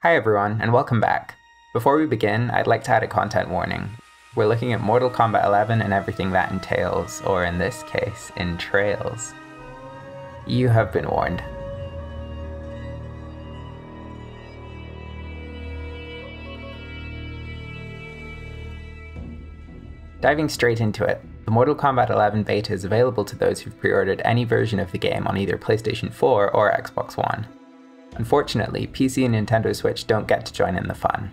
Hi everyone, and welcome back. Before we begin, I'd like to add a content warning. We're looking at Mortal Kombat 11 and everything that entails, or in this case, entrails. You have been warned. Diving straight into it, the Mortal Kombat 11 beta is available to those who've pre-ordered any version of the game on either PlayStation 4 or Xbox One. Unfortunately, PC and Nintendo Switch don't get to join in the fun.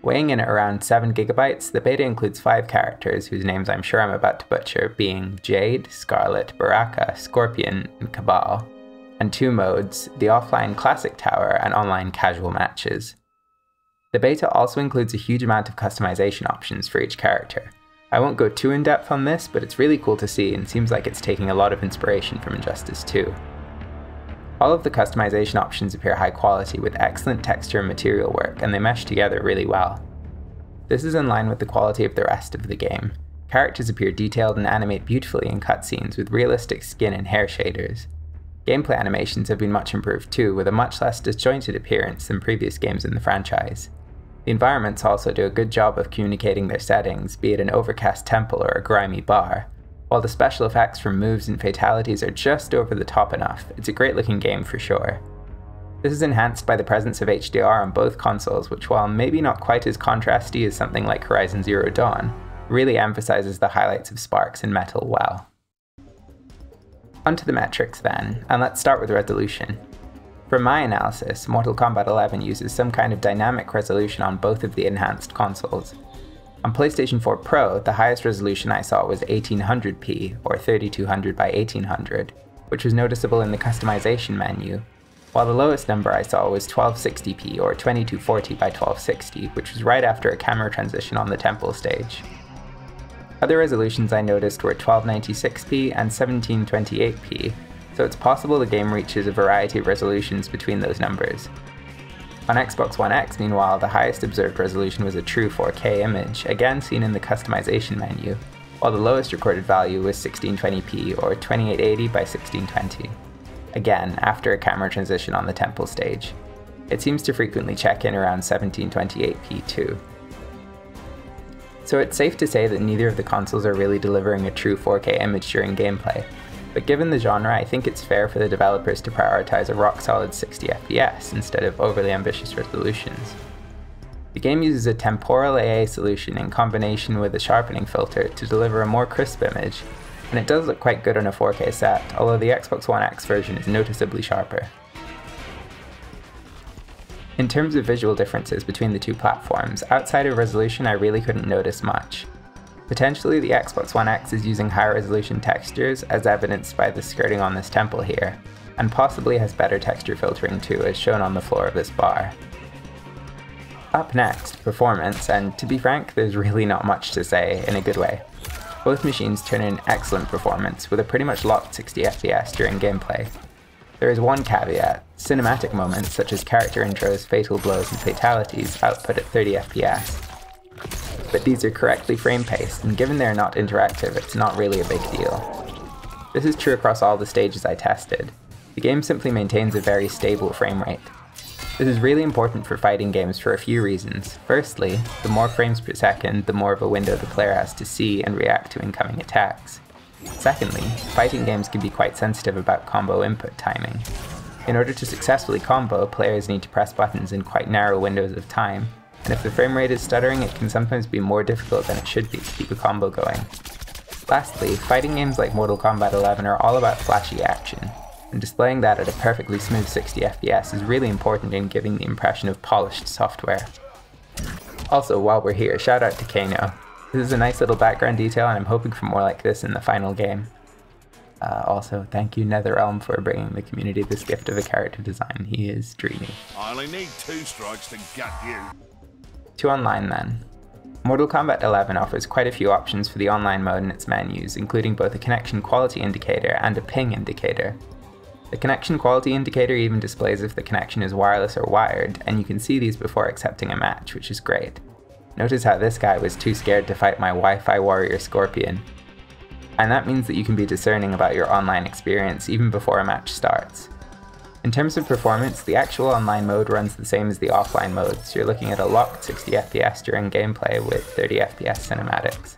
Weighing in at around 7 GB, the beta includes 5 characters whose names I'm sure I'm about to butcher, being Jade, Scarlet, Baraka, Scorpion, and Cabal, and 2 modes, the offline Classic Tower and online casual matches. The beta also includes a huge amount of customization options for each character. I won't go too in-depth on this, but it's really cool to see and seems like it's taking a lot of inspiration from Injustice 2. All of the customization options appear high quality with excellent texture and material work, and they mesh together really well. This is in line with the quality of the rest of the game. Characters appear detailed and animate beautifully in cutscenes with realistic skin and hair shaders. Gameplay animations have been much improved too, with a much less disjointed appearance than previous games in the franchise. The environments also do a good job of communicating their settings, be it an overcast temple or a grimy bar. While the special effects from moves and fatalities are just over the top enough, it's a great looking game for sure. This is enhanced by the presence of HDR on both consoles, which, while maybe not quite as contrasty as something like Horizon Zero Dawn, really emphasizes the highlights of Sparks and Metal well. Onto the metrics then, and let's start with resolution. From my analysis, Mortal Kombat 11 uses some kind of dynamic resolution on both of the enhanced consoles. On PlayStation 4 Pro, the highest resolution I saw was 1800p, or 3200 by 1800, which was noticeable in the customization menu, while the lowest number I saw was 1260p, or 2240 by 1260, which was right after a camera transition on the temple stage. Other resolutions I noticed were 1296p and 1728p, so it's possible the game reaches a variety of resolutions between those numbers. On Xbox One X, meanwhile, the highest observed resolution was a true 4K image, again seen in the customization menu, while the lowest recorded value was 1620p or 2880 by 1620, again after a camera transition on the temple stage. It seems to frequently check in around 1728p too. So it's safe to say that neither of the consoles are really delivering a true 4K image during gameplay. But given the genre, I think it's fair for the developers to prioritize a rock-solid 60 FPS instead of overly ambitious resolutions. The game uses a temporal AA solution in combination with a sharpening filter to deliver a more crisp image, and it does look quite good on a 4K set, although the Xbox One X version is noticeably sharper. In terms of visual differences between the two platforms, outside of resolution I really couldn't notice much. Potentially the Xbox One X is using higher resolution textures, as evidenced by the skirting on this temple here, and possibly has better texture filtering too, as shown on the floor of this bar. Up next, performance, and to be frank, there's really not much to say in a good way. Both machines turn in excellent performance, with a pretty much locked 60 FPS during gameplay. There is one caveat: cinematic moments such as character intros, fatal blows, and fatalities output at 30 FPS. But these are correctly frame-paced, and given they're not interactive, it's not really a big deal. This is true across all the stages I tested. The game simply maintains a very stable frame rate. This is really important for fighting games for a few reasons. Firstly, the more frames per second, the more of a window the player has to see and react to incoming attacks. Secondly, fighting games can be quite sensitive about combo input timing. In order to successfully combo, players need to press buttons in quite narrow windows of time, and if the frame rate is stuttering, it can sometimes be more difficult than it should be to keep a combo going. Lastly, fighting games like Mortal Kombat 11 are all about flashy action, and displaying that at a perfectly smooth 60 FPS is really important in giving the impression of polished software. Also, while we're here, shout out to Kano. This is a nice little background detail, and I'm hoping for more like this in the final game. Also, thank you Netherrealm for bringing the community this gift of a character design. He is dreamy. I only need 2 strikes to gut you. To online then. Mortal Kombat 11 offers quite a few options for the online mode in its menus, including both a connection quality indicator and a ping indicator. The connection quality indicator even displays if the connection is wireless or wired, and you can see these before accepting a match, which is great. Notice how this guy was too scared to fight my Wi-Fi warrior Scorpion. And that means that you can be discerning about your online experience even before a match starts. In terms of performance, the actual online mode runs the same as the offline mode, so you're looking at a locked 60 FPS during gameplay with 30 FPS cinematics.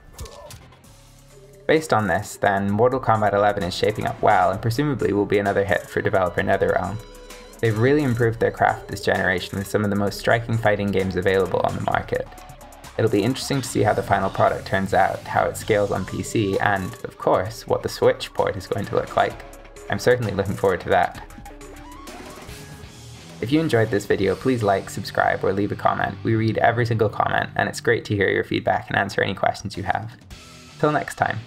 Based on this, then, Mortal Kombat 11 is shaping up well and presumably will be another hit for developer Netherrealm. They've really improved their craft this generation with some of the most striking fighting games available on the market. It'll be interesting to see how the final product turns out, how it scales on PC, and, of course, what the Switch port is going to look like. I'm certainly looking forward to that. If you enjoyed this video, please like, subscribe, or leave a comment. We read every single comment, and it's great to hear your feedback and answer any questions you have. Till next time.